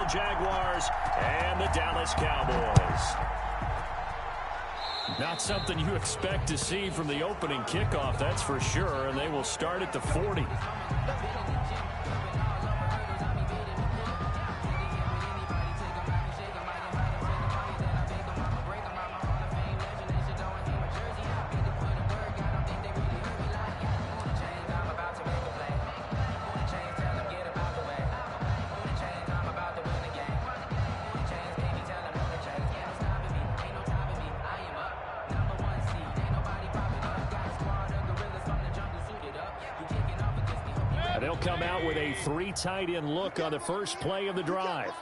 Jaguars and the Dallas Cowboys. Not something you expect to see from the opening kickoff, that's for sure, and they will start at the 40. They'll come out with a 3 tight end look on the first play of the drive.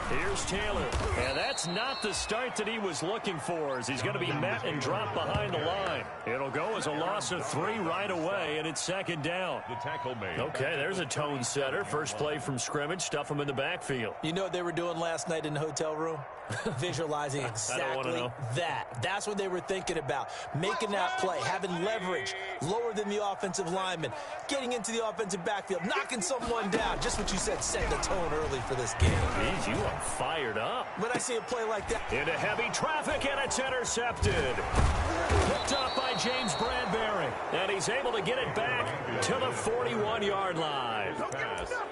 Here's Taylor, and that's not the start that he was looking for, as he's going to be met and dropped behind the line. It'll go as a loss of 3 right away, and it's second down. The tackle made. Okay, there's a tone setter. First play from scrimmage, stuff him in the backfield. You know what they were doing last night in the hotel room? Visualizing exactly that. That's what they were thinking about. Making that play, having leverage, lower than the offensive lineman, getting into the offensive backfield, knocking someone down. Just what you said, setting the tone early for this game. Jeez, you are fired up. When I see a play like that. Into heavy traffic, and it's intercepted. Picked up by James Bradbury. And he's able to get it back to the 41-yard line.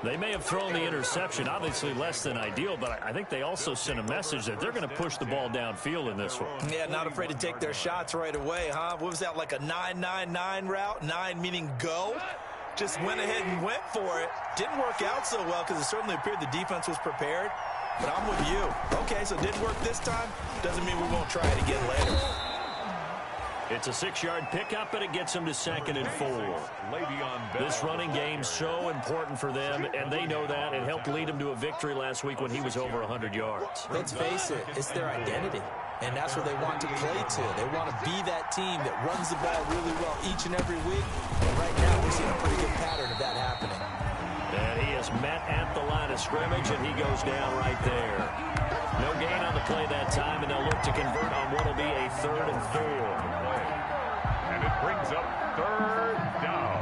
They may have thrown the interception, obviously less than ideal, but I think they also sent a message that they're going to push the ball downfield in this one. Yeah, not afraid to take their shots right away, huh? What was that, like a 9-9-9 route? 9 meaning go? Just went ahead and went for it. Didn't work out so well because it certainly appeared the defense was prepared. But I'm with you. Okay, so it didn't work this time. Doesn't mean we won't try it again later. It's a 6-yard pickup, and it gets them to 2nd and 4. This running game so important for them, and they know that. It helped lead them to a victory last week when he was over 100 yards. Let's face it, it's their identity, and that's what they want to play to. They want to be that team that runs the ball really well each and every week. And right now, we're seeing a pretty good pattern of that happening. And he is met at the line of scrimmage, and he goes down right there. No gain on the play that time, and they'll look to convert on what will be a 3rd and 4. And it brings up 3rd down.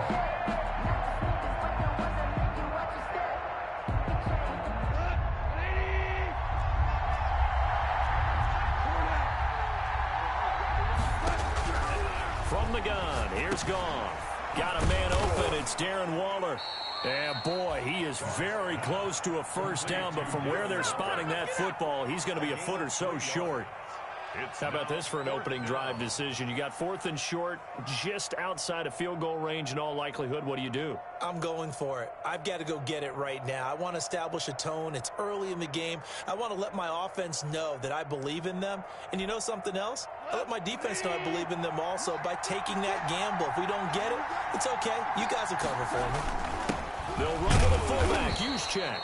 From the gun, here's Goff. Got a man open, it's Darren Waller. And boy, he is very close to a first down, but from where they're spotting that football, he's going to be a foot or so short. How about this for an opening drive decision? You got 4th and short, just outside of field goal range in all likelihood. What do you do? I'm going for it. I've got to go get it right now. I want to establish a tone. It's early in the game. I want to let my offense know that I believe in them. And you know something else? I let my defense know I believe in them also by taking that gamble. If we don't get it, it's okay. You guys will cover for me. They'll run to the fullback, use check.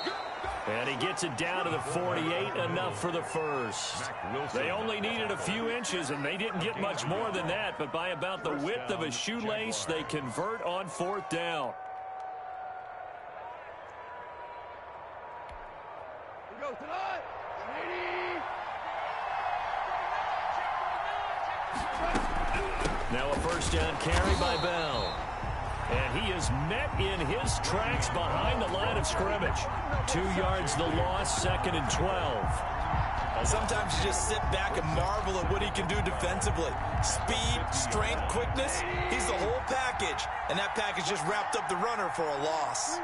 And he gets it down to the 48, enough for the first. They only needed a few inches, and they didn't get much more than that, but by about the width of a shoelace, they convert on 4th down. Now a first down carry by Bell. And he is met in his tracks behind the line of scrimmage. 2 yards the loss, 2nd and 12. Sometimes you just sit back and marvel at what he can do defensively. Speed, strength, quickness, he's the whole package. And that package just wrapped up the runner for a loss.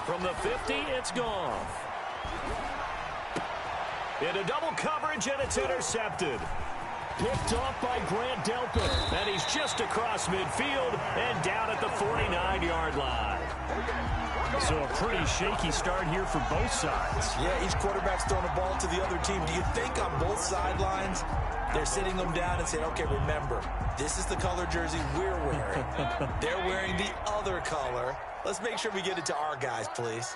From the 50, it's Goff. Into double coverage, and it's intercepted. Picked off by Grant Delpit, and he's just across midfield and down at the 49-yard line. So a pretty shaky start here for both sides. Yeah, each quarterback's throwing the ball to the other team. Do you think on both sidelines they're sitting them down and saying, okay, remember, this is the color jersey we're wearing. They're wearing the other color. Let's make sure we get it to our guys, please.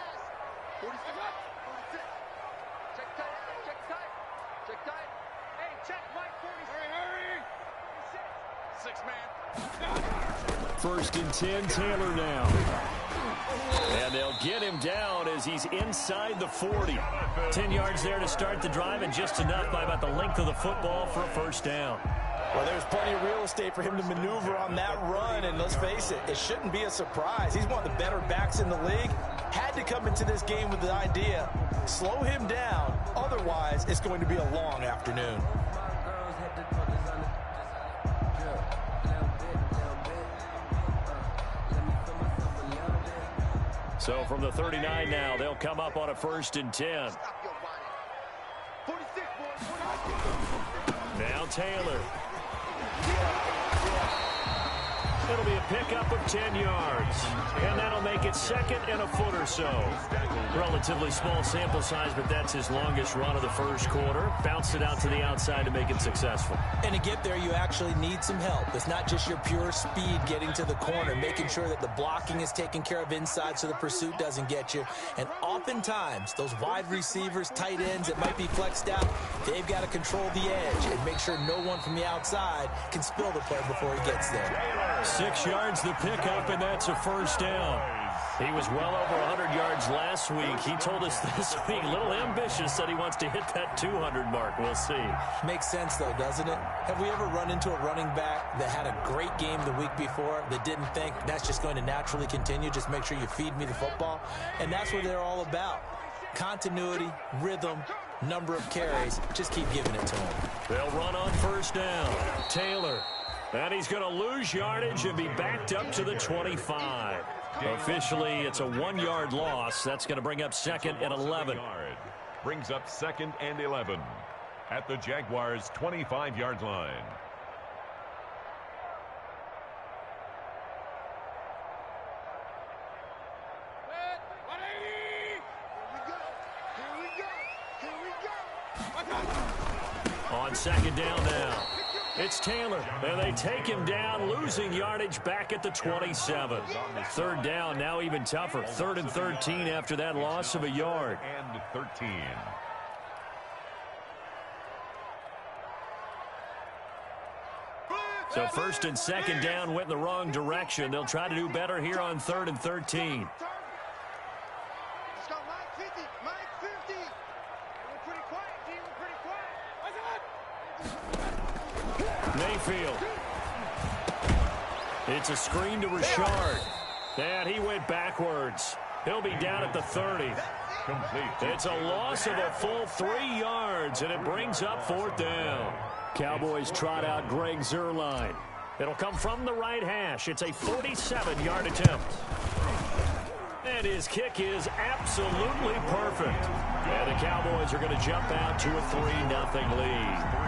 First and 10, Taylor now. And they'll get him down as he's inside the 40. 10 yards there to start the drive, and just enough by about the length of the football for a first down. Well, there's plenty of real estate for him to maneuver on that run, and let's face it, it shouldn't be a surprise. He's one of the better backs in the league. Had to come into this game with the idea, slow him down, otherwise it's going to be a long afternoon. So from the 39 now, they'll come up on a 1st and 10. Now Taylor. It'll be a pickup of 10 yards. And that'll make it 2nd and a foot or so. Relatively small sample size, but that's his longest run of the first quarter. Bounced it out to the outside to make it successful. And to get there, you actually need some help. It's not just your pure speed getting to the corner, making sure that the blocking is taken care of inside so the pursuit doesn't get you. And oftentimes, those wide receivers, tight ends that might be flexed out, they've got to control the edge and make sure no one from the outside can spill the play before he gets there. 6 yards the pickup, and that's a 1st down. He was well over 100 yards last week. He told us this week, a little ambitious, said he wants to hit that 200 mark. We'll see. Makes sense, though, doesn't it? Have we ever run into a running back that had a great game the week before that didn't think that's just going to naturally continue? Just make sure you feed me the football. And that's what they're all about. Continuity, rhythm, number of carries. Just keep giving it to him. They'll run on 1st down. Taylor. And he's going to lose yardage and be backed up to the 25. Officially, it's a 1-yard loss. That's going to bring up 2nd and 11. Brings up 2nd and 11 at the Jaguars' 25-yard line. On 2nd down now. It's Taylor, and they take him down, losing yardage back at the 27. 3rd down, now even tougher. 3rd and 13 after that loss of a yard. And 13. So 1st and 2nd down went in the wrong direction. They'll try to do better here on 3rd and 13. Mayfield. It's a screen to Richard. And he went backwards. He'll be down at the 30. Complete. It's a loss of a full 3 yards, and it brings up 4th down. Cowboys trot out Greg Zuerlein. It'll come from the right hash. It's a 47-yard attempt. And his kick is absolutely perfect. And the Cowboys are going to jump out to a 3-0 lead.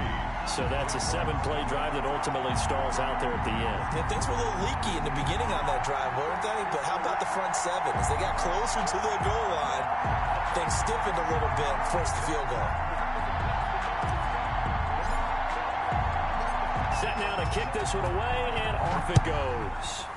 So that's a 7-play drive that ultimately stalls out there at the end. And things were a little leaky in the beginning on that drive, weren't they? But how about the front 7? As they got closer to the goal line, things stiffened a little bit, forced the field goal. Set now to kick this one away, and off it goes.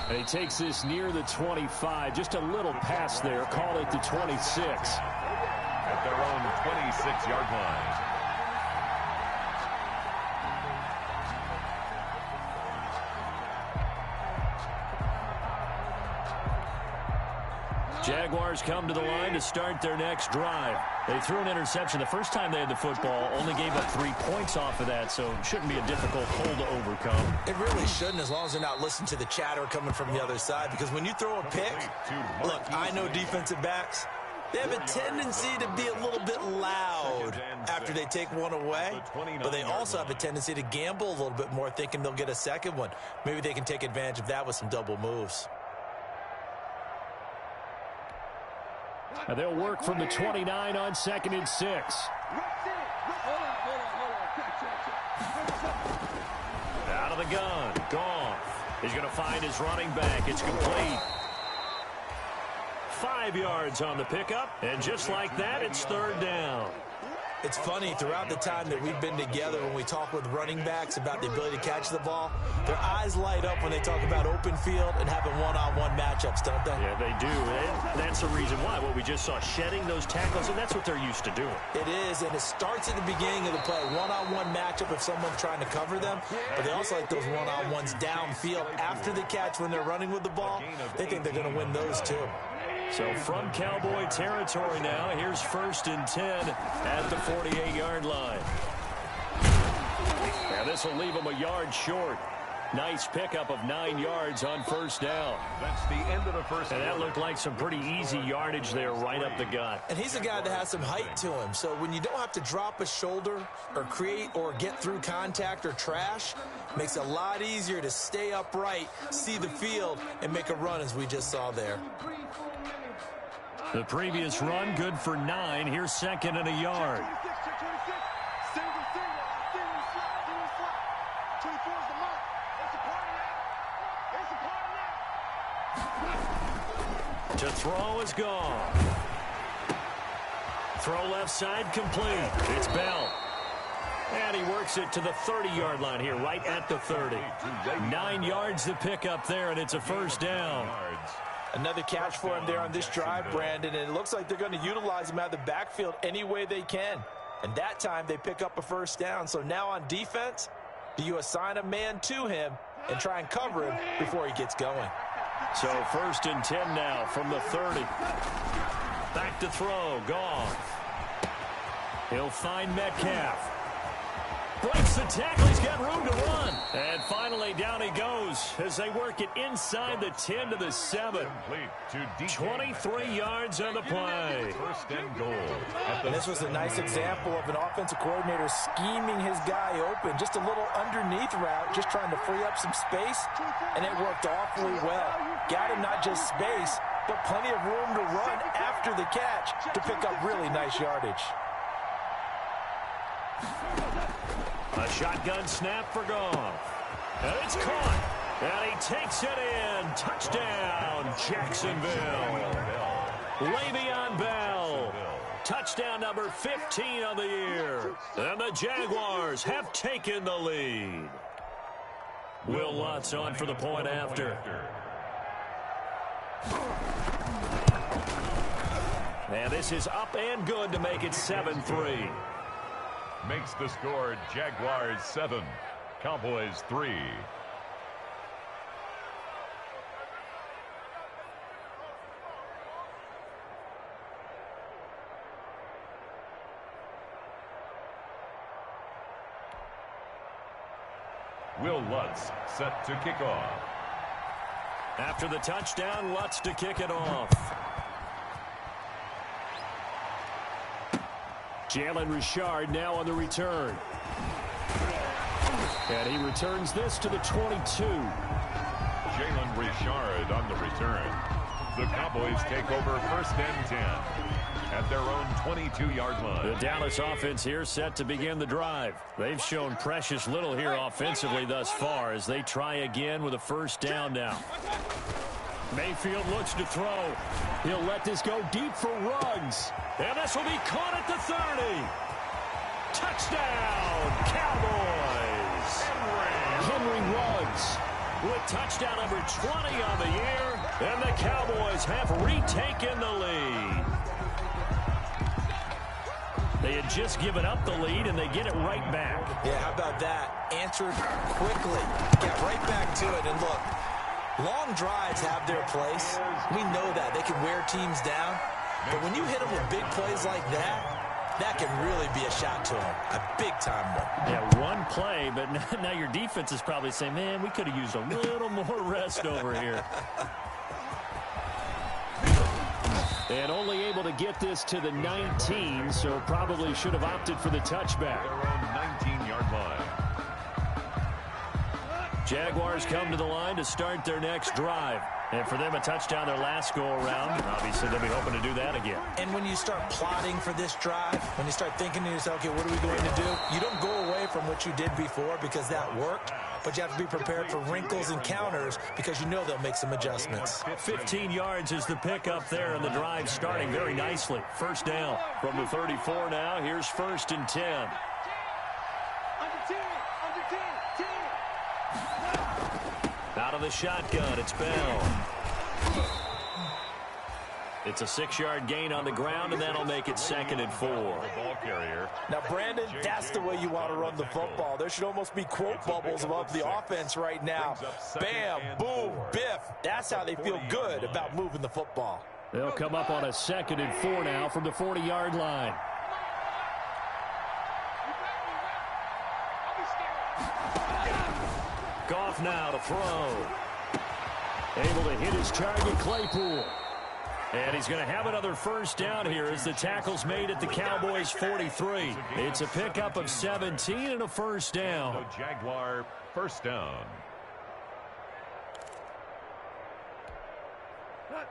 And he takes this near the 25. Just a little pass there. Call it the 26. At their own 26-yard line. Jaguars come to the line to start their next drive. They threw an interception the first time they had the football, only gave up 3 points off of that, so it shouldn't be a difficult hole to overcome. It really shouldn't, as long as they're not listening to the chatter coming from the other side, because when you throw a pick, look, I know defensive backs, they have a tendency to be a little bit loud after they take one away, but they also have a tendency to gamble a little bit more, thinking they'll get a second one. Maybe they can take advantage of that with some double moves. And they'll work from the 29 on 2nd and 6. Out of the gun. Goff. He's going to find his running back. It's complete. 5 yards on the pickup. And just like that, it's 3rd down. It's funny, throughout the time that we've been together, when we talk with running backs about the ability to catch the ball, their eyes light up when they talk about open field and having one-on-one matchups, don't they? Yeah, they do. And that's the reason why. What we just saw, shedding those tackles, and that's what they're used to doing. It is, and it starts at the beginning of the play. One-on-one matchup if someone's trying to cover them, but they also like those one-on-ones downfield after the catch when they're running with the ball. They think they're going to win those too. So from Cowboy territory now, here's 1st and 10 at the 48-yard line. And this will leave him a yard short. Nice pickup of 9 yards on 1st down. That's the end of the first. And that looked like some pretty easy yardage there right up the gut. And he's a guy that has some height to him. So when you don't have to drop a shoulder or create or get through contact or trash, makes it a lot easier to stay upright, see the field, and make a run as we just saw there. The previous run good for 9. Here's 2nd and a yard. To throw is gone. Throw left side complete. It's Bell. And he works it to the 30-yard line here, right at the 30. 9 yards to pick up there, and it's a 1st down. Another catch for him there on this drive, Brandon, and it looks like they're going to utilize him out of the backfield any way they can. And that time they pick up a 1st down. So now on defense, do you assign a man to him and try and cover him before he gets going? So 1st and 10 now from the 30. Back to throw. Goff. He'll find Metcalf. Breaks the tackle. He's got room to run. And finally down he goes as they work it inside the 10 to the 7. 23 yards on the play. 1st and goal. And this was a nice example of an offensive coordinator scheming his guy open. Just a little underneath route, just trying to free up some space, and it worked awfully well. Got him not just space, but plenty of room to run after the catch to pick up really nice yardage. A shotgun snap for Goff. And it's caught. And he takes it in. Touchdown, Jacksonville. Le'Veon Bell. Touchdown number 15 on the year. And the Jaguars have taken the lead. Will Lutz on for the point after. And this is up and good to make it 7-3. Makes the score Jaguars 7, Cowboys 3. Will Lutz set to kick off. After the touchdown, Lutz to kick it off. Jalen Richard now on the return. And he returns this to the 22. Jalen Richard on the return. The Cowboys take over 1st and 10 at their own 22-yard line. The Dallas offense here set to begin the drive. They've shown precious little here offensively thus far as they try again with a 1st down now. Mayfield looks to throw. He'll let this go deep for Ruggs. And this will be caught at the 30. Touchdown, Cowboys. Henry Ruggs with touchdown number 20 on the year. And the Cowboys have retaken the lead. They had just given up the lead, and they get it right back. Yeah, how about that? Answered quickly. Get right back to it. And look, long drives have their place. We know that. They can wear teams down. But when you hit them with big plays like that, that can really be a shot to them. A big-time one. Yeah, one play, but now your defense is probably saying, man, we could have used a little more rest over here. And only able to get this to the 19, so probably should have opted for the touchback. Their own 19-yard line. Jaguars come to the line to start their next drive. And for them, a touchdown their last go-around. Obviously, they'll be hoping to do that again. And when you start plotting for this drive, when you start thinking to yourself, okay, what are we going to do? You don't go away from what you did before because that worked. But you have to be prepared for wrinkles and counters because you know they'll make some adjustments. 15 yards is the pickup there, and the drive starting very nicely. 1st down from the 34 now. Here's 1st and 10. Out of the shotgun, it's Bell. It's a 6-yard gain on the ground, and that'll make it 2nd and 4. Ball carrier. Now, Brandon, that's the way you want to run the football. There should almost be quote bubbles above the offense right now. Bam, boom, biff. That's how they feel good about moving the football. They'll come up on a 2nd and 4 now from the 40-yard line. Goff now to throw. Able to hit his target, Claypool. And he's going to have another first down here as the tackle's made at the Cowboys' 43. It's a pickup of 17 and a first down. The Jaguar first down.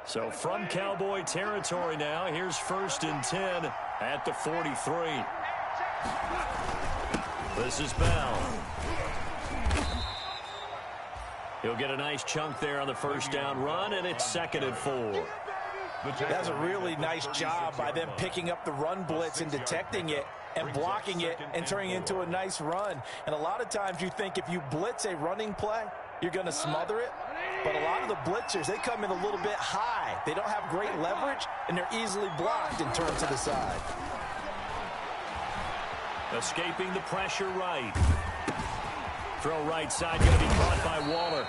So from Cowboy territory now, here's 1st and 10 at the 43. This is Bell. He'll get a nice chunk there on the first down run, and it's 2nd and 4. That's a really nice job by them picking up the run blitz and detecting it and blocking it and turning it into a nice run. And a lot of times you think if you blitz a running play, you're going to smother it. But a lot of the blitzers, they come in a little bit high. They don't have great leverage, and they're easily blocked and turned to the side. Escaping the pressure right. Throw right side, going to be caught by Waller.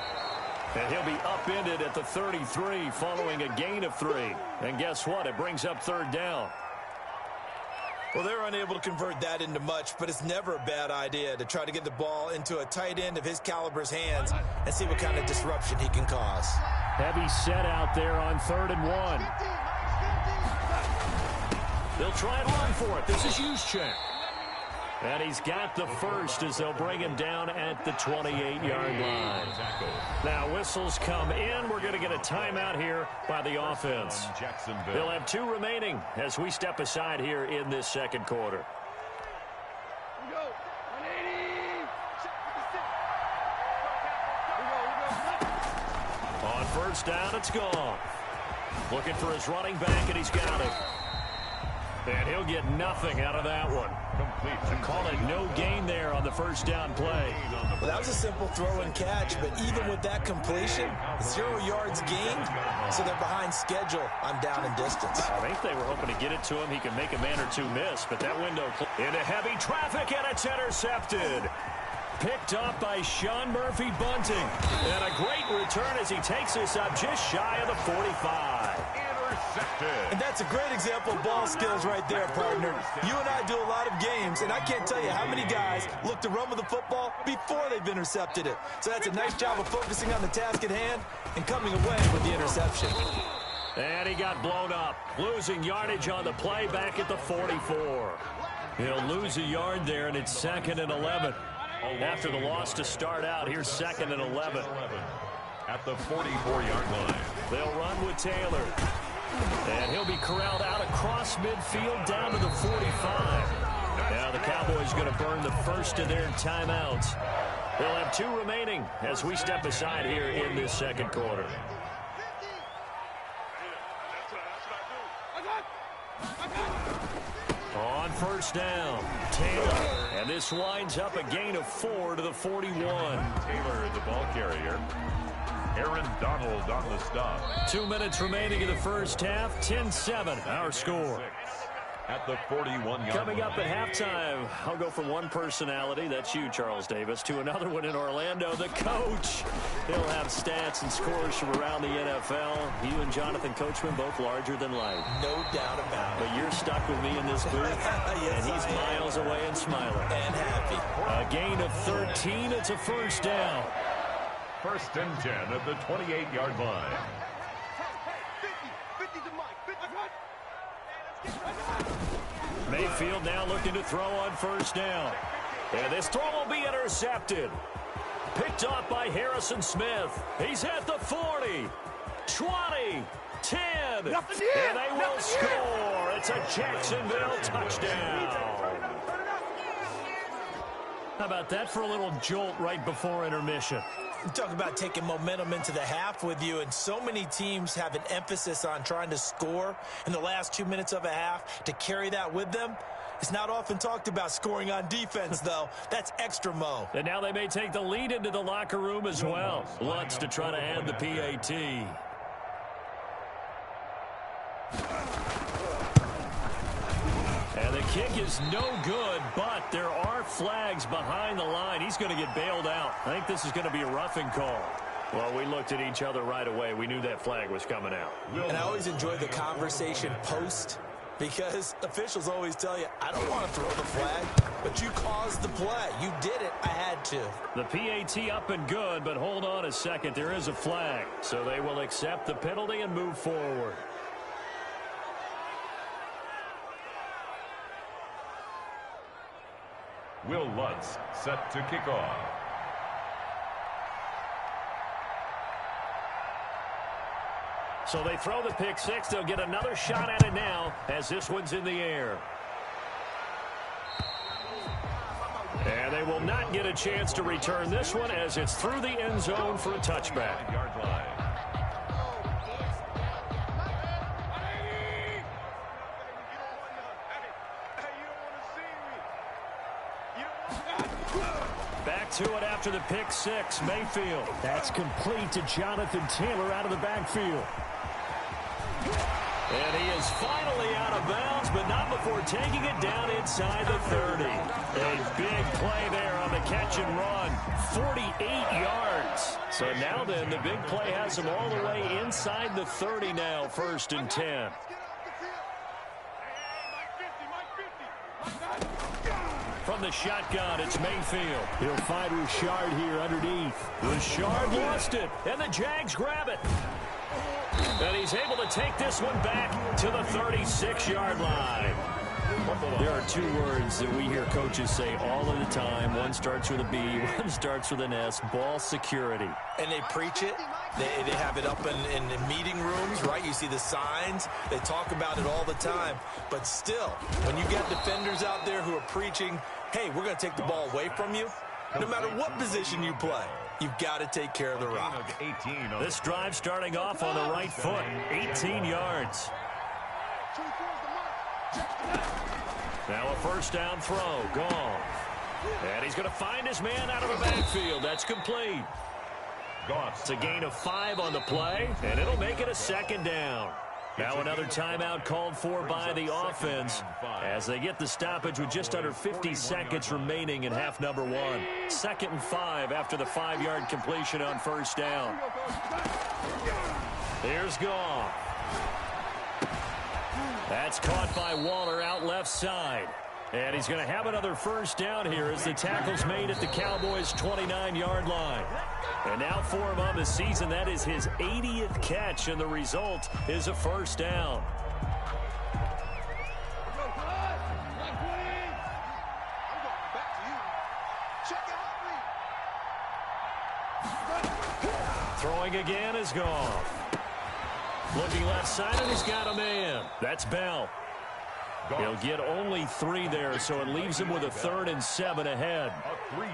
And he'll be upended at the 33 following a gain of 3. And guess what? It brings up 3rd down. Well, they're unable to convert that into much, but it's never a bad idea to try to get the ball into a tight end of his caliber's hands and see what kind of disruption he can cause. Heavy set out there on 3rd and 1. They'll try and run for it. This is Juszczyk. And he's got the first as they'll bring him down at the 28-yard line. Now whistles come in. We're going to get a timeout here by the offense. They'll have 2 remaining as we step aside here in this 2nd quarter. On 1st down, it's gone. Looking for his running back, and he's got it. And he'll get nothing out of that one. Call it no gain there on the 1st down play. Well, that was a simple throw and catch, but even with that completion, 0 yards gained, so they're behind schedule on down and distance. I think they were hoping to get it to him. He can make a man or 2 miss, but that window into heavy traffic, and it's intercepted. Picked up by Sean Murphy Bunting. And a great return as he takes this up just shy of the 45. And that's a great example of ball skills right there, partner. You and I do a lot of games, and I can't tell you how many guys look to run with the football before they've intercepted it. So that's a nice job of focusing on the task at hand and coming away with the interception. And he got blown up, losing yardage on the play back at the 44. He'll lose a yard there, and it's 2nd and 11. After the loss to start out, here's 2nd and 11. At the 44-yard line. They'll run with Taylor. And he'll be corralled out across midfield down to the 45. Now the Cowboys going to burn the first of their timeouts. They'll have 2 remaining as we step aside here in this 2nd quarter. On 1st down, Taylor. And this winds up a gain of 4 to the 41. Taylor, the ball carrier. Aaron Donald on the stop. 2 minutes remaining in the first half. 10-7, our score. At the 41-yard Coming up at halftime, I'll go from one personality, that's you, Charles Davis, to another one in Orlando, the coach. He'll have stats and scores from around the NFL. You and Jonathan Coachman, both larger than life. No doubt about it. But you're stuck with me in this booth, yes, and he's miles away and smiling. And happy. A gain of 13, it's a first down. 1st and 10 at the 28-yard line. Mayfield now looking to throw on 1st down. And this throw will be intercepted. Picked up by Harrison Smith. He's at the 40, 20, 10. And they will score. It's a Jacksonville touchdown. How about that for a little jolt right before intermission? Talk about taking momentum into the half with you, and so many teams have an emphasis on trying to score in the last 2 minutes of a half to carry that with them. It's not often talked about scoring on defense, though. That's extra mo. And now they may take the lead into the locker room as well. Lutz to try to add the PAT. And the kick is no good, but there are flags behind the line. He's going to get bailed out. I think this is going to be a roughing call. Well, we looked at each other right away. We knew that flag was coming out. And I always enjoy the conversation post, because officials always tell you, I don't want to throw the flag, but you caused the play. You did it. I had to. The PAT up and good, but hold on a second. There is a flag. So they will accept the penalty and move forward. Will Lutz set to kick off. So they throw the pick six. They'll get another shot at it now as this one's in the air. And they will not get a chance to return this one as it's through the end zone for a touchback. Yard line. Back to it after the pick six. Mayfield. That's complete to Jonathan Taylor out of the backfield. And he is finally out of bounds, but not before taking it down inside the 30. A big play there on the catch and run. 48 yards. So now then, the big play has him all the way inside the 30 now, 1st and 10. From the shotgun, it's Mayfield. He'll find Richard here underneath. Richard lost it, and the Jags grab it. And he's able to take this one back to the 36-yard line. There are two words that we hear coaches say all of the time. One starts with a B, one starts with an S, ball security. And they preach it. They have it up in meeting rooms, right? You see the signs. They talk about it all the time. But still, when you got defenders out there who are preaching, hey, we're going to take the ball away from you, no matter what position you play, you've got to take care of the rock. This drive starting off on the right foot, 18 yards. Now a first down throw, gone. And he's going to find his man out of the backfield. That's complete. It's a gain of 5 on the play, and it'll make it a 2nd down. Now another timeout called for by the offense as they get the stoppage with just under 50 seconds remaining in half number 1. 2nd and 5 after the 5-yard completion on first down. Here's Goff. That's caught by Waller out left side. And he's going to have another first down here as the tackle's made at the Cowboys' 29-yard line. And now for him on the season, that is his 80th catch, and the result is a first down. Throwing again is Goff. Looking left side, and he's got a man. That's Bell. He'll get only 3 there, so it leaves him with a 3rd and 7 ahead.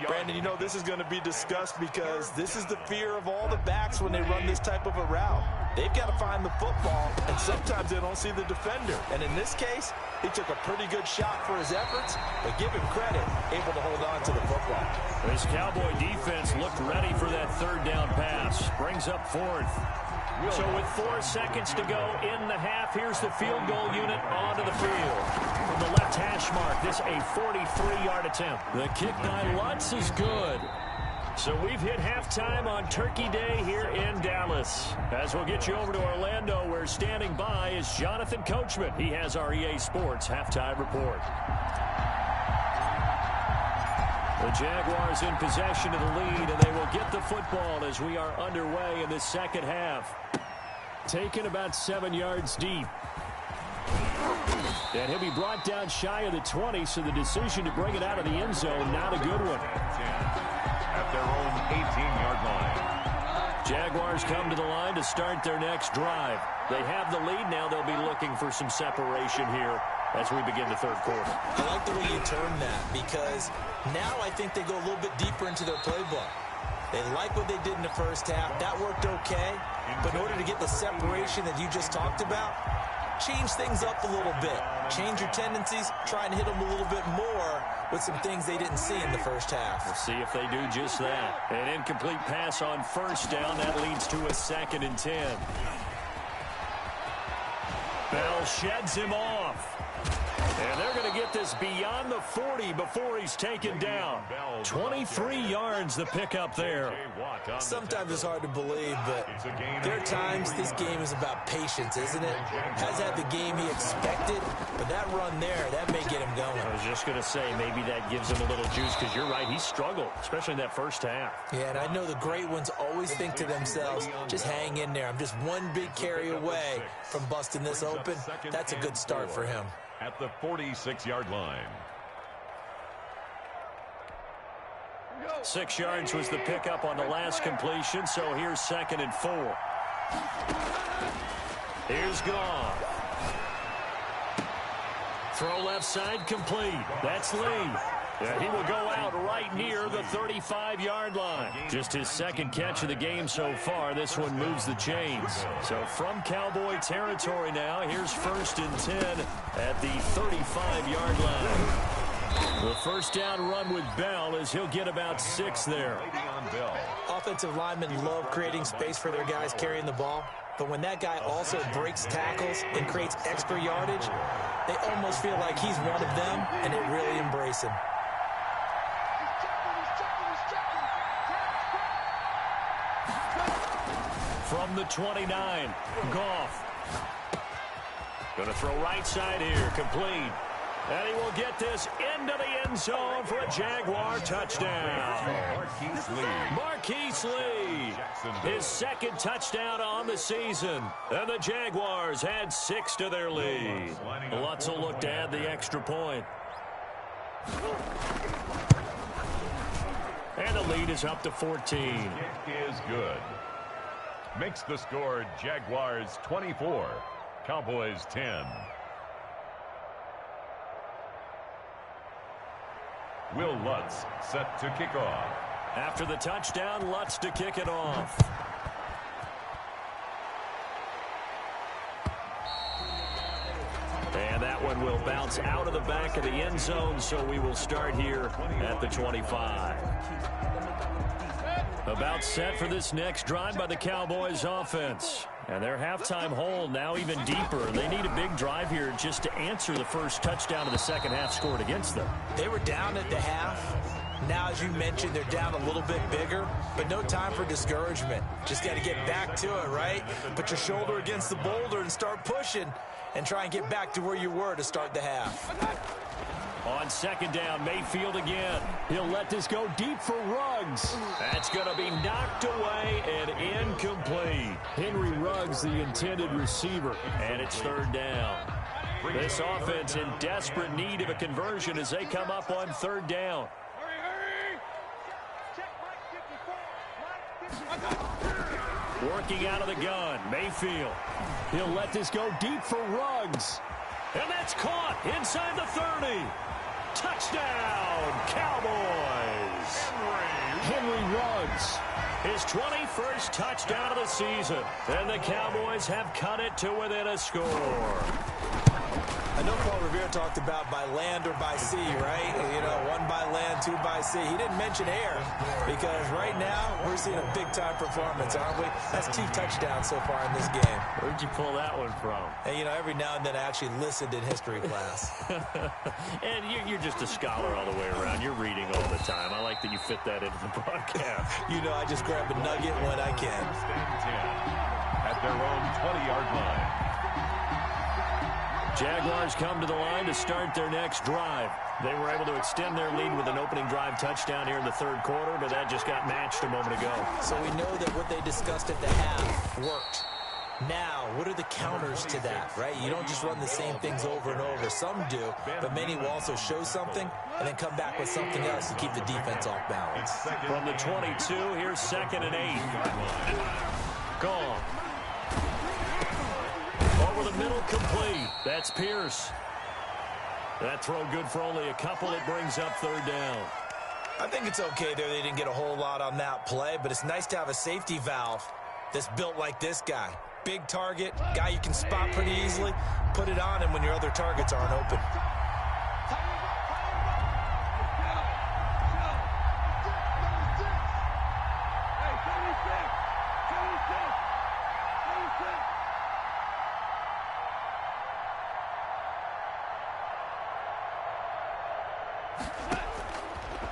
Brandon, you know, this is going to be discussed because this is the fear of all the backs when they run this type of a route. They've got to find the football, and sometimes they don't see the defender. And in this case, he took a pretty good shot for his efforts, but give him credit, able to hold on to the football. This Cowboy defense looked ready for that 3rd down pass. Brings up 4th. So with 4 seconds to go in the half, here's the field goal unit onto the field. From the left hash mark, this a 43-yard attempt. The kick by Lutz is good. So we've hit halftime on Turkey Day here in Dallas. As we'll get you over to Orlando, where standing by is Jonathan Coachman. He has our EA Sports halftime report. The Jaguars in possession of the lead, and they will get the football as we are underway in the second half. Taken about 7 yards deep. And he'll be brought down shy of the 20, so the decision to bring it out of the end zone, not a good one. At their own 18-yard line. Jaguars come to the line to start their next drive. They have the lead. Now they'll be looking for some separation here as we begin the third quarter. I like the way you term that, because now I think they go a little bit deeper into their playbook. They like what they did in the first half. That worked okay. But in order to get the separation that you just talked about, change things up a little bit. Change your tendencies. Try and hit them a little bit more with some things they didn't see in the first half. We'll see if they do just that. An incomplete pass on first down. That leads to a 2nd and 10. Bell sheds him off. And they're going to get this beyond the 40 before he's taken down. 23 yards the pickup there. Sometimes it's hard to believe, but there are times this game is about patience, isn't it? Has had the game he expected, but that run there, that may get him going. I was just going to say, maybe that gives him a little juice, because you're right, he struggled, especially in that first half. Yeah, and I know the great ones always think to themselves, just hang in there. I'm just one big carry away from busting this open. That's a good start for him. At the 46-yard line. 6 yards was the pickup on the last completion, so here's 2nd and 4. Here's Goff. Throw left side complete. That's Lee. Yeah, he will go out right near the 35-yard line. Just his second catch of the game so far. This one moves the chains. So from Cowboy territory now, here's 1st and 10 at the 35-yard line. The first down run with Bell as he'll get about 6 there. Offensive linemen love creating space for their guys carrying the ball. But when that guy also breaks tackles and creates extra yardage, they almost feel like he's one of them, and they really embrace him. From the 29, Goff. Going to throw right side here, complete. And he will get this into the end zone for a Jaguar touchdown. Marquise Lee, his second touchdown on the season. And the Jaguars had 6 to their lead. Lutz will look to add the extra point. And the lead is up to 14. It is good. Makes the score Jaguars 24, Cowboys 10. Will Lutz set to kick off. After the touchdown, Lutz to kick it off. And that one will bounce out of the back of the end zone, so we will start here at the 25. About set for this next drive by the Cowboys offense. And their halftime hole now even deeper. They need a big drive here just to answer the first touchdown of the second half scored against them. They were down at the half. Now, as you mentioned, they're down a little bit bigger, but no time for discouragement. Just got to get back to it, right? Put your shoulder against the boulder and start pushing and try and get back to where you were to start the half. On second down, Mayfield again. He'll let this go deep for Ruggs. That's going to be knocked away and incomplete. Henry Ruggs, the intended receiver, and it's third down. This offense in desperate need of a conversion as they come up on third down. Working out of the gun, Mayfield. He'll let this go deep for Ruggs. And that's caught inside the 30. Touchdown, Cowboys. Henry Ruggs, his 21st touchdown of the season. And the Cowboys have cut it to within a score. I know Paul Revere talked about by land or by sea, right? You know, 1 by land, 2 by sea. He didn't mention air because right now we're seeing a big-time performance, aren't we? That's 2 touchdowns so far in this game. Where'd you pull that one from? And, you know, every now and then I actually listened in history class. And you're just a scholar all the way around. You're reading all the time. I like that you fit that into the broadcast. You know, I just grab a nugget when I can. At their own 20-yard line. Jaguars come to the line to start their next drive. They were able to extend their lead with an opening drive touchdown here in the third quarter, but that just got matched a moment ago. So we know that what they discussed at the half worked. Now, what are the counters to that, right? You don't just run the same things over and over. Some do, but many will also show something and then come back with something else to keep the defense off balance. From the 22, here's 2nd and 8. Gone. Over the middle, complete. That's Pierce. That throw good for only a couple. It brings up third down. I think it's okay there. They didn't get a whole lot on that play, but it's nice to have a safety valve that's built like this guy. Big target, guy you can spot pretty easily. Put it on him when your other targets aren't open.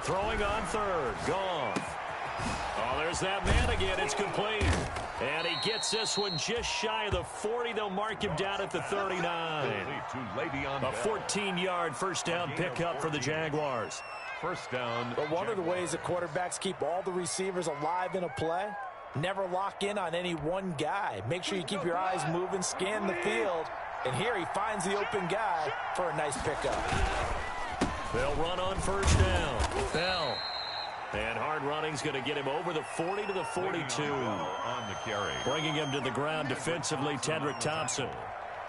Throwing on third. Gone. Oh, there's that man again. It's complete. And he gets this one just shy of the 40. They'll mark him down at the 39. A 14-yard first down pickup for the Jaguars. First down. But one of the ways that quarterbacks keep all the receivers alive in a play, never lock in on any one guy. Make sure you keep your eyes moving, scan the field. And here he finds the open guy for a nice pickup. They'll run on first down. Bell. And hard running's going to get him over the 40 to the 42. On the carry. Bringing him to the ground defensively, Tedrick Thompson.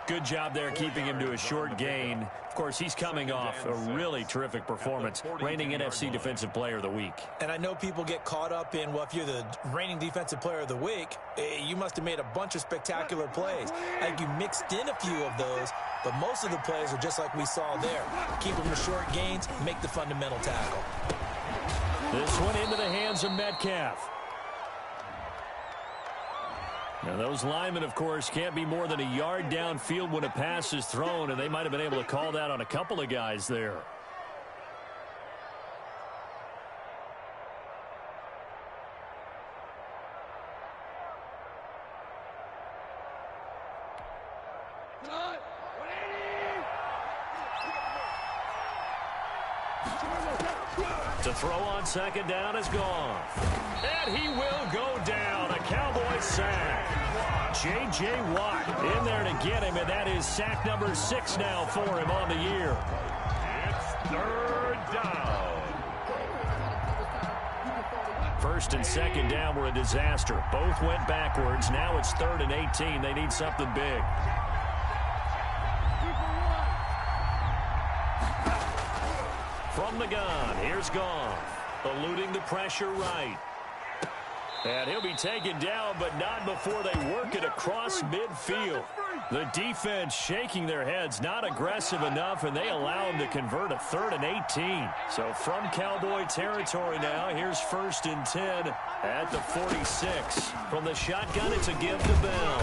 Good job there keeping him to a short gain. Of course, he's coming off a really terrific performance, reigning NFC Defensive Player of the Week. And I know people get caught up in, well, if you're the reigning Defensive Player of the Week, you must have made a bunch of spectacular plays. I think you mixed in a few of those, but most of the plays are just like we saw there. Keep them to short gains, make the fundamental tackle. This one into the hands of Metcalf. Now, those linemen, of course, can't be more than a yard downfield when a pass is thrown, and they might have been able to call that on a couple of guys there. To throw on second down is gone. And he will go down. A Cowboy sack. J.J. Watt in there to get him, and that is sack number 6 now for him on the year. It's third down. First and second down were a disaster. Both went backwards. Now it's 3rd and 18. They need something big. From the gun, here's Goff, eluding the pressure right. And he'll be taken down, but not before they work it across midfield. The defense shaking their heads, not aggressive enough, and they allow him to convert a 3rd and 18. So from Cowboy territory now, here's 1st and 10 at the 46. From the shotgun, it's a give to Bell.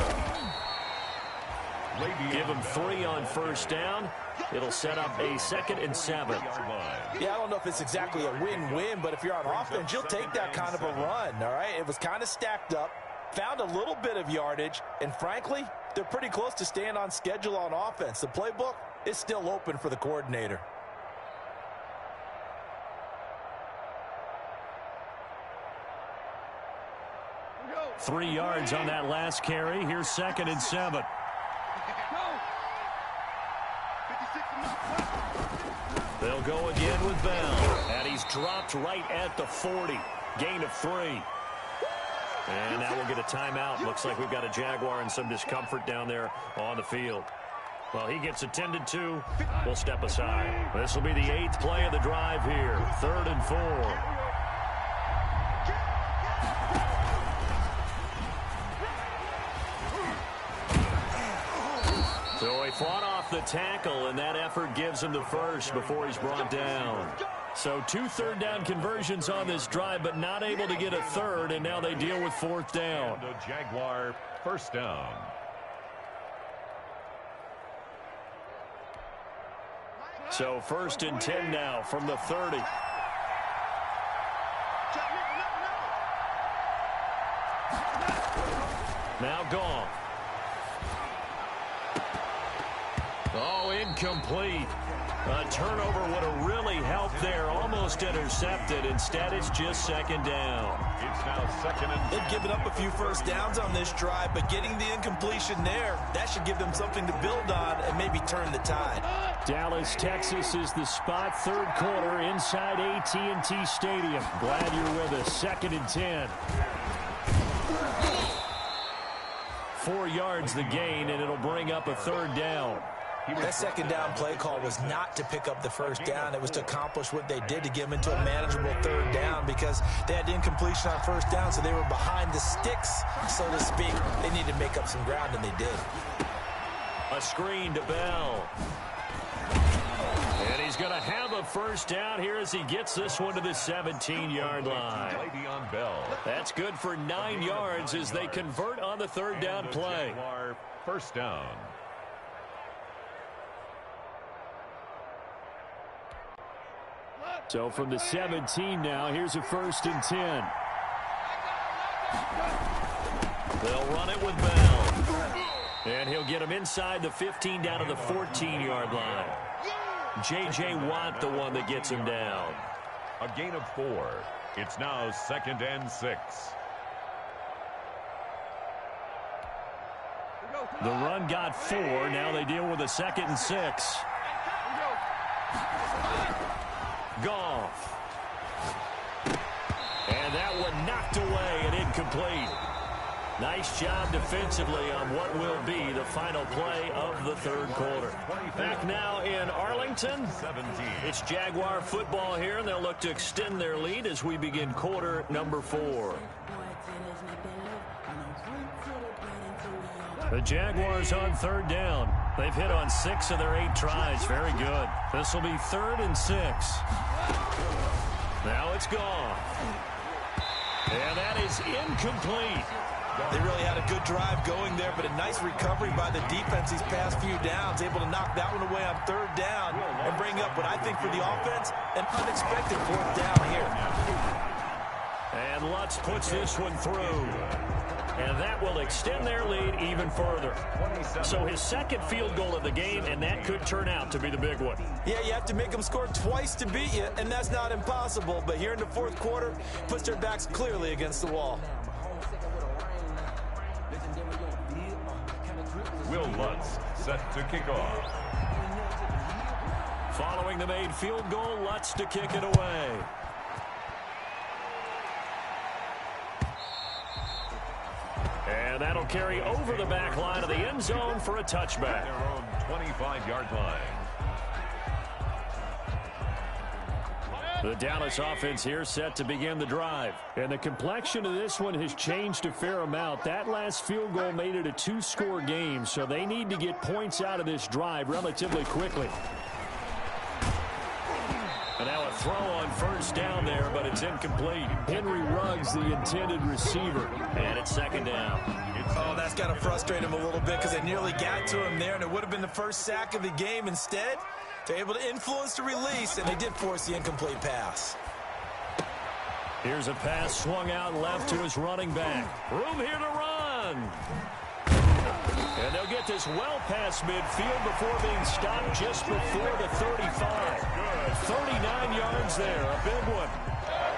Give him 3 on first down. It'll set up a 2nd and 7. Yeah, I don't know if it's exactly a win-win, but if you're on offense, you'll take that kind of a run, all right? It was kind of stacked up, found a little bit of yardage, and frankly, they're pretty close to staying on schedule on offense. The playbook is still open for the coordinator. Three yards on that last carry. Here's 2nd and 7. They'll go again with Bell. And he's dropped right at the 40. Gain of 3. And now we'll get a timeout. Looks like we've got a Jaguar and some discomfort down there on the field. Well, he gets attended to. We'll step aside. This will be the 8th play of the drive here. 3rd and 4. So he fought off the tackle, and that effort gives him the first before he's brought down. So 2 third-down conversions on this drive, but not able to get a third, and now they deal with 4th down. And a Jaguar first down. So 1st and 10 now from the 30. Now Goff. Oh, incomplete. A turnover would have really helped there. Almost intercepted. Instead, it's just 2nd down. It's now 2nd and 10. They've given up a few first downs on this drive, but getting the incompletion there, that should give them something to build on and maybe turn the tide. Dallas, Texas is the spot. 3rd quarter inside AT&T Stadium. Glad you're with us. 2nd and 10. 4 yards the gain, and it'll bring up a 3rd down. That 2nd down play call was not to pick up the first down. It was to accomplish what they did to get them into a manageable 3rd down because they had incompletion on first down, so they were behind the sticks, so to speak. They needed to make up some ground, and they did. A screen to Bell. And he's going to have a first down here as he gets this one to the 17-yard line. That's good for 9 yards as they convert on the 3rd down play. First down. So from the 17 now, here's a 1st and 10. They'll run it with Bell. And he'll get him inside the 15 down to the 14-yard line. J.J. Watt, the one that gets him down. A gain of 4. It's now 2nd and 6. The run got 4. Now they deal with a 2nd and 6. Goff. And that one knocked away and incomplete. Nice job defensively on what will be the final play of the 3rd quarter. Back now in Arlington. It's Jaguar football here, and they'll look to extend their lead as we begin quarter number 4. The Jaguars on 3rd down. They've hit on 6 of their 8 tries. Very good. This will be 3rd and 6. Now it's gone. And that is incomplete. They really had a good drive going there, but a nice recovery by the defense these past few downs, able to knock that one away on 3rd down and bring up what I think for the offense, an unexpected 4th down here. And Lutz puts this one through. And that will extend their lead even further. So his 2nd field goal of the game, and that could turn out to be the big one. Yeah, you have to make them score twice to beat you, and that's not impossible. But here in the 4th quarter, puts their backs clearly against the wall. Will Lutz set to kick off. Following the made field goal, Lutz to kick it away. And that'll carry over the back line of the end zone for a touchback. Their own 25-yard line. The Dallas offense here set to begin the drive. And the complexion of this one has changed a fair amount. That last field goal made it a 2-score game, so they need to get points out of this drive relatively quickly. And now a throw on 1st down there, but it's incomplete. Henry Ruggs, the intended receiver. And it's 2nd down. Oh, that's got to frustrate him a little bit because they nearly got to him there, and it would have been the first sack of the game. Instead, they're able to influence the release, and they did force the incomplete pass. Here's a pass swung out left to his running back. Room here to run. And they'll get this well past midfield before being stopped just before the 35. 39 yards there, a big one.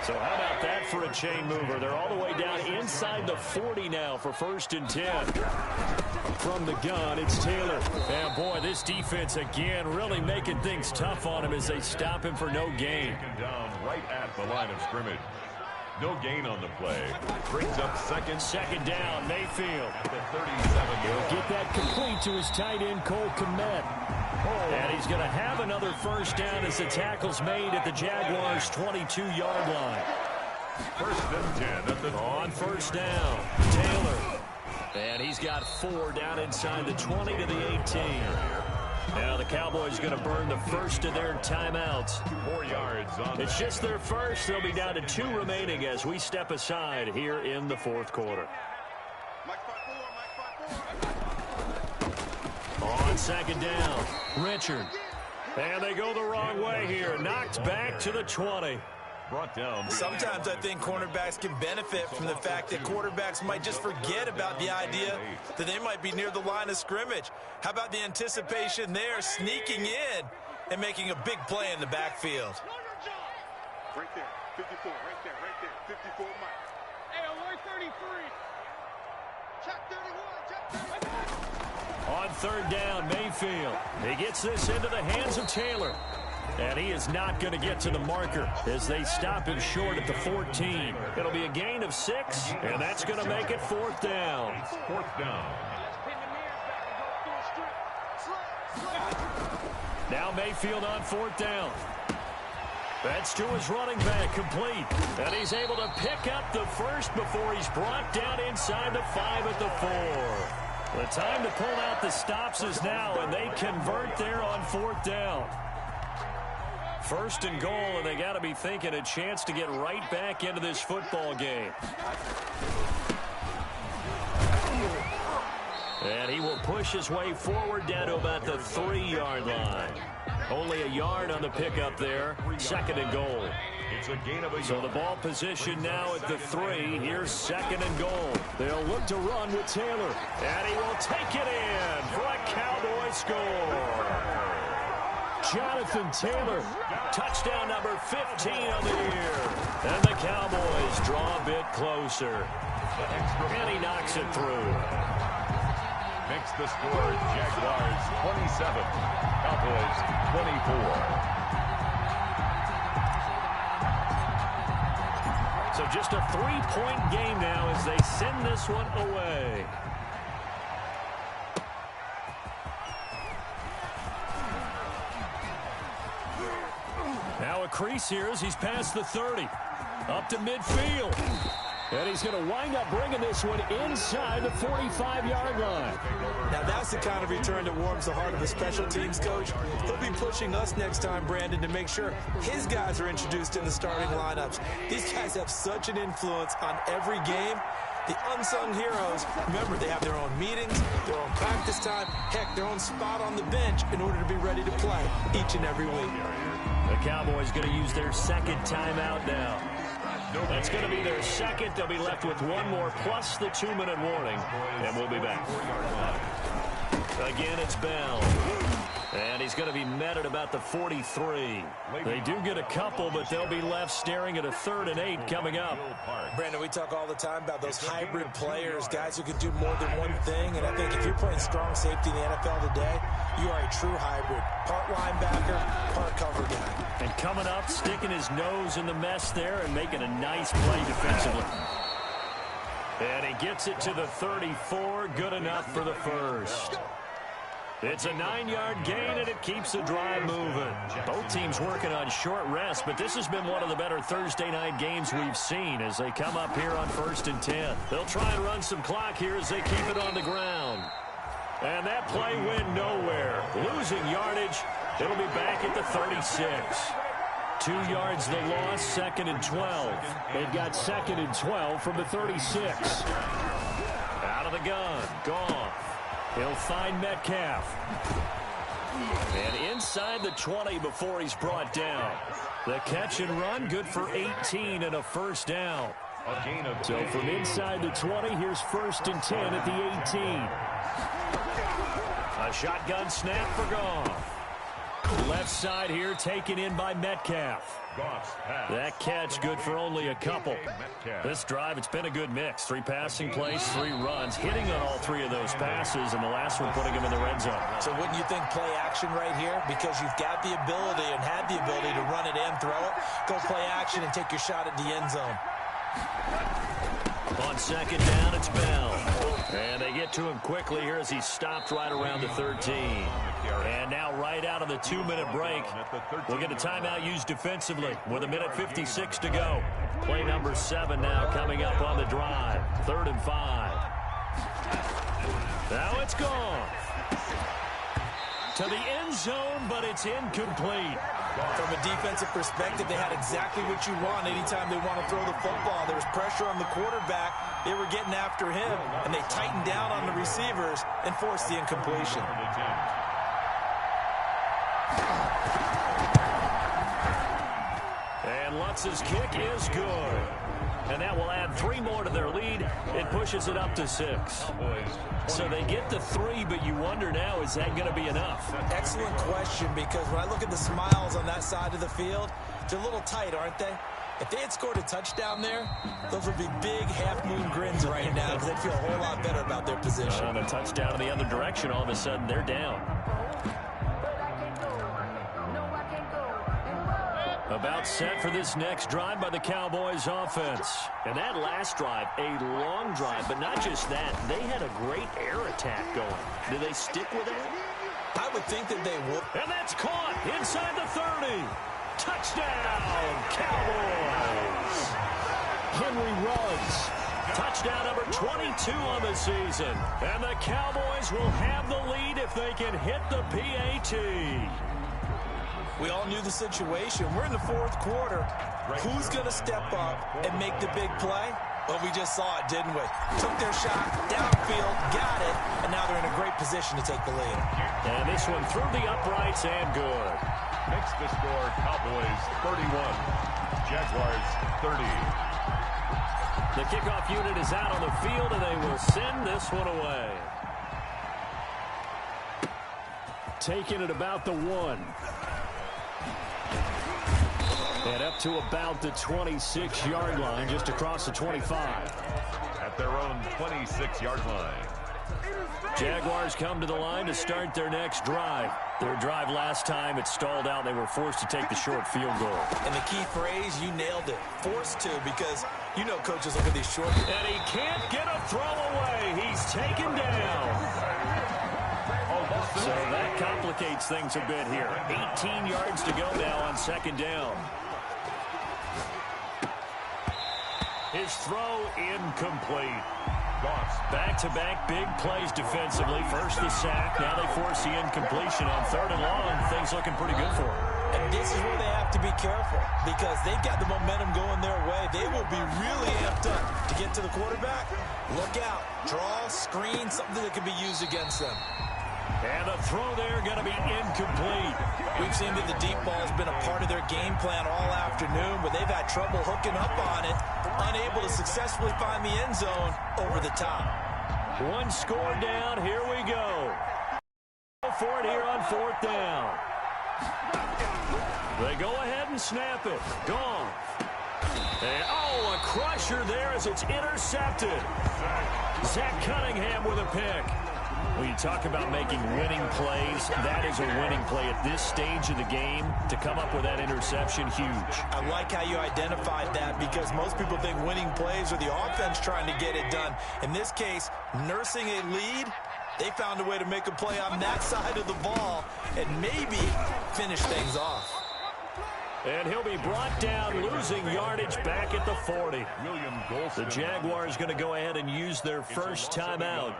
So how about that for a chain mover? They're all the way down inside the 40 now for 1st and 10. From the gun, it's Taylor. And boy, this defense again really making things tough on him as they stop him for no gain. Taken down right at the line of scrimmage. No gain on the play. Brings up 2nd down, Mayfield. at the 37. He'll get that complete to his tight end, Cole Kmet. And he's going to have another 1st down as the tackle's made at the Jaguars' 22-yard line. 1st and 10 at the on 1st down, Taylor. And he's got 4 down inside the 20 to the 18. Now the Cowboys going to burn the first of their timeouts. 4 yards on It's just their first. They'll be down to 2 remaining as we step aside here in the 4th quarter. On 2nd down, Richard. And they go the wrong way here. Knocked back to the 20. brought down. Sometimes I think cornerbacks can benefit from the fact that quarterbacks might just forget about the idea that they might be near the line of scrimmage. How about the anticipation there, sneaking in and making a big play in the backfield? Right there, 54, right there, 54 Mike. Hey, alert 33. Check 31, check 31. On third down, Mayfield. He gets this into the hands of Taylor. And he is not going to get to the marker as they stop him short at the 14. It'll be a gain of 6, and that's going to make it 4th down. It's 4th down. Now Mayfield on 4th down. That's to his running back, complete. And he's able to pick up the first before he's brought down inside the 5 at the 4. The time to pull out the stops is now, and they convert there on 4th down. 1st and goal, and they got to be thinking a chance to get right back into this football game. And he will push his way forward down to about the 3-yard line. Only a yard on the pickup there. 2nd and goal. It's a gain of a So the ball position now at the 3. Here's 2nd and goal. They'll look to run with Taylor. And he will take it in for a Cowboy score. Jonathan Taylor, touchdown number 15 on the year. And the Cowboys draw a bit closer. And he knocks it through. Makes the score Jaguars 27, Cowboys 24. So just a 3-point game now as they send this one away. Now a crease here as he's past the 30. Up to midfield. And he's going to wind up bringing this one inside the 45-yard line. Now that's the kind of return that warms the heart of a special teams coach. He'll be pushing us next time, Brandon, to make sure his guys are introduced in the starting lineups. These guys have such an influence on every game. The unsung heroes, remember, they have their own meetings, their own practice time, heck, their own spot on the bench in order to be ready to play each and every week. The Cowboys going to use their 2nd timeout now. That's going to be their 2nd. They'll be left with one more plus the 2-minute warning, and we'll be back. Again, it's Bell. And he's going to be met at about the 43. They do get a couple, but they'll be left staring at a 3rd and 8 coming up. Brandon, we talk all the time about those hybrid players, guys who can do more than one thing. And I think if you're playing strong safety in the NFL today, you are a true hybrid. Part linebacker, part cover guy. And coming up, sticking his nose in the mess there and making a nice play defensively. And he gets it to the 34. Good enough for the first. It's a 9-yard gain, and it keeps the drive moving. Both teams working on short rest, but this has been one of the better Thursday night games we've seen as they come up here on 1st and 10. They'll try and run some clock here as they keep it on the ground. And that play went nowhere. Losing yardage. It'll be back at the 36. 2 yards the loss, 2nd and 12. They've got 2nd and 12 from the 36. Out of the gun. Gone. He'll find Metcalf. And inside the 20 before he's brought down. The catch and run, good for 18 and a first down. So from inside the 20, here's 1st and 10 at the 18. A shotgun snap for Goff. Left side here taken in by Metcalf. That catch good for only a couple. This drive, it's been a good mix. 3 passing plays, 3 runs, hitting on all 3 of those passes, and the last one putting him in the red zone. So wouldn't you think play action right here? Because you've got the ability and had the ability to run it and throw it. Go play action and take your shot at the end zone. On 2nd down, it's Bell. And they get to him quickly here as he's stopped right around the 13. And now right out of the 2-minute break, we'll get a timeout used defensively with 1:56 to go. Play number 7 now coming up on the drive. 3rd and 5. Now it's gone. To the end zone, but it's incomplete. From a defensive perspective, they had exactly what you want anytime they want to throw the football. There was pressure on the quarterback. They were getting after him, and they tightened down on the receivers and forced the incompletion. And Lutz's kick is good. And that will add 3 more to their lead. It pushes it up to 6. So they get the 3, but you wonder now, is that going to be enough? Excellent question, because when I look at the smiles on that side of the field, they're a little tight, aren't they? If they had scored a touchdown there, those would be big half-moon grins right now because they'd feel a whole lot better about their position. On a touchdown in the other direction, all of a sudden they're down. About set for this next drive by the Cowboys offense. And that last drive, a long drive, but not just that. They had a great air attack going. Do they stick with it? I would think that they would. And that's caught inside the 30. Touchdown, Cowboys. Henry runs. Touchdown number 22 on the season. And the Cowboys will have the lead if they can hit the PAT. We all knew the situation. We're in the 4th quarter. Who's going to step up and make the big play? Well, we just saw it, didn't we? Took their shot, downfield, got it, and now they're in a great position to take the lead. And this one through the uprights and good. Makes the score Cowboys 31, Jaguars 30. The kickoff unit is out on the field, and they will send this one away. Taking it about the 1. And up to about the 26-yard line, just across the 25. At their own 26-yard line. Jaguars come to the line to start their next drive. Their drive last time, it stalled out. They were forced to take the short field goal. And the key phrase, you nailed it. Forced to, because you know coaches look at these short. And he can't get a throw away. He's taken down. So that complicates things a bit here. 18 yards to go now on second down. His throw incomplete. Back-to-back big plays defensively. First the sack. Now they force the incompletion on 3rd and long. Things looking pretty good for them. And this is where they have to be careful because they've got the momentum going their way. They will be really amped up to get to the quarterback. Look out. Draw, screen, something that can be used against them. And the throw there going to be incomplete. We've seen that the deep ball has been a part of their game plan all afternoon, but they've had trouble hooking up on it, unable to successfully find the end zone over the top. One score down. Here we go. Go for it here on 4th down. They go ahead and snap it. Gone. And, a crusher there as it's intercepted. Zach Cunningham with a pick. When you talk about making winning plays, that is a winning play at this stage of the game. To come up with that interception, huge. I like how you identified that because most people think winning plays are the offense trying to get it done. In this case, nursing a lead, they found a way to make a play on that side of the ball and maybe finish things off. And he'll be brought down, losing yardage back at the 40. The Jaguars going to go ahead and use their first timeout,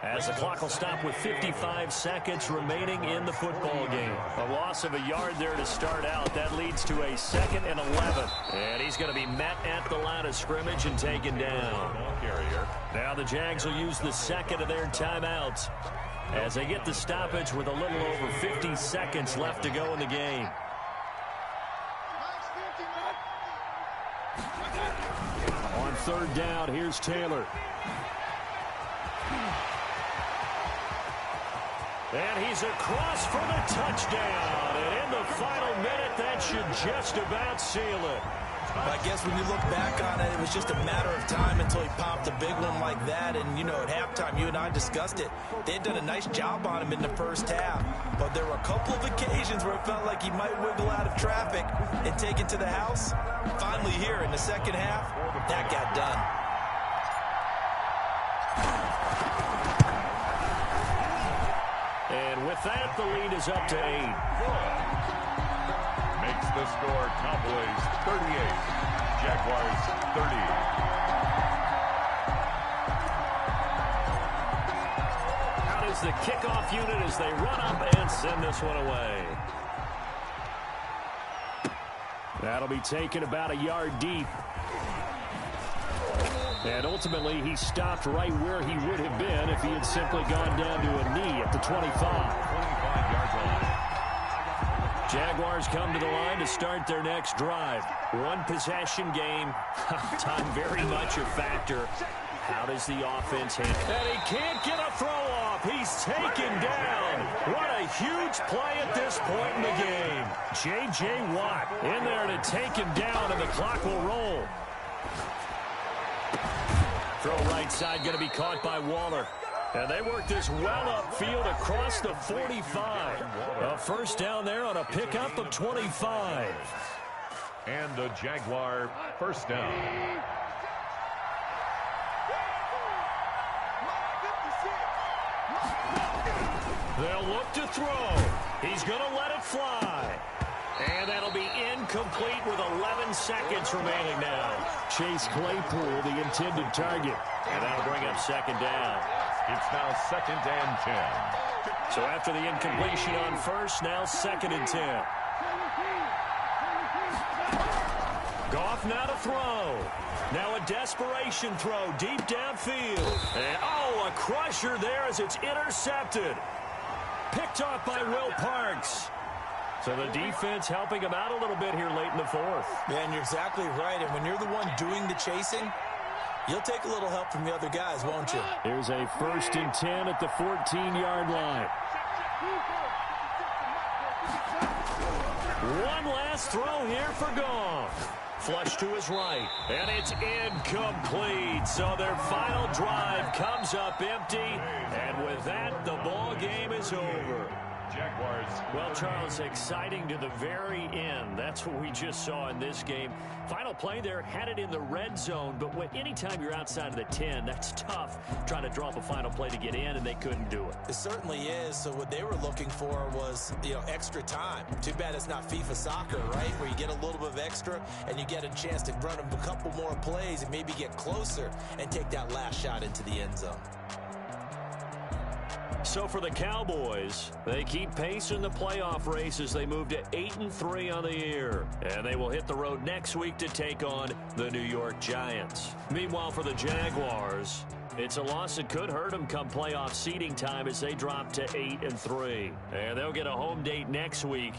as the clock will stop with 55 seconds remaining in the football game. A loss of a yard there to start out. That leads to a 2nd and 11. And he's going to be met at the line of scrimmage and taken down. Now the Jags will use the second of their timeouts as they get the stoppage with a little over 50 seconds left to go in the game. On 3rd down, here's Taylor. And he's across for the touchdown. And in the final minute, that should just about seal it. I guess when you look back on it, it was just a matter of time until he popped a big one like that. And, you know, at halftime, you and I discussed it. They had done a nice job on him in the first half. But there were a couple of occasions where it felt like he might wiggle out of traffic and take it to the house. Finally here in the second half, that got done. And with that, the lead is up to 8. Makes the score Cowboys 38, Jaguars 30. Out is the kickoff unit as they run up and send this one away. That'll be taken about a yard deep. And ultimately, he stopped right where he would have been if he had simply gone down to a knee at the 25. 25-yard line. Jaguars come to the line to start their next drive. One possession game. Time very much a factor. How does the offense handle? And he can't get a throw off. He's taken down. What a huge play at this point in the game. J.J. Watt in there to take him down, and the clock will roll. Throw right side going to be caught by Waller. And they work this well upfield across the 45. A first down there on a pickup of 25. And a Jaguar first down. They'll look to throw. He's going to let it fly. And that'll be incomplete with 11 seconds remaining now. Chase Claypool, the intended target. And that'll bring up second down. It's now 2nd and 10. So after the incompletion on first, now 2nd and 10. Goff now to throw. Now a desperation throw deep downfield. And, a crusher there as it's intercepted. Picked off by Will Parks. So the defense helping him out a little bit here late in the fourth. Yeah, and you're exactly right. And when you're the one doing the chasing, you'll take a little help from the other guys, won't you? Here's a 1st and 10 at the 14-yard line. One last throw here for Goff. Flush to his right, and it's incomplete. So their final drive comes up empty, and with that, the ball game is over. Jaguars. Well, Charles, exciting to the very end. That's what we just saw in this game. Final play there, had it in the red zone, but anytime you're outside of the 10, that's tough trying to draw up a final play to get in, and they couldn't do it. It certainly is. So what they were looking for was, extra time. Too bad it's not FIFA soccer, right, where you get a little bit of extra and you get a chance to run a couple more plays and maybe get closer and take that last shot into the end zone. So for the Cowboys, they keep pace in the playoff race as they move to 8-3 on the year. And they will hit the road next week to take on the New York Giants. Meanwhile, for the Jaguars, it's a loss that could hurt them come playoff seeding time as they drop to 8-3. And they'll get a home date next week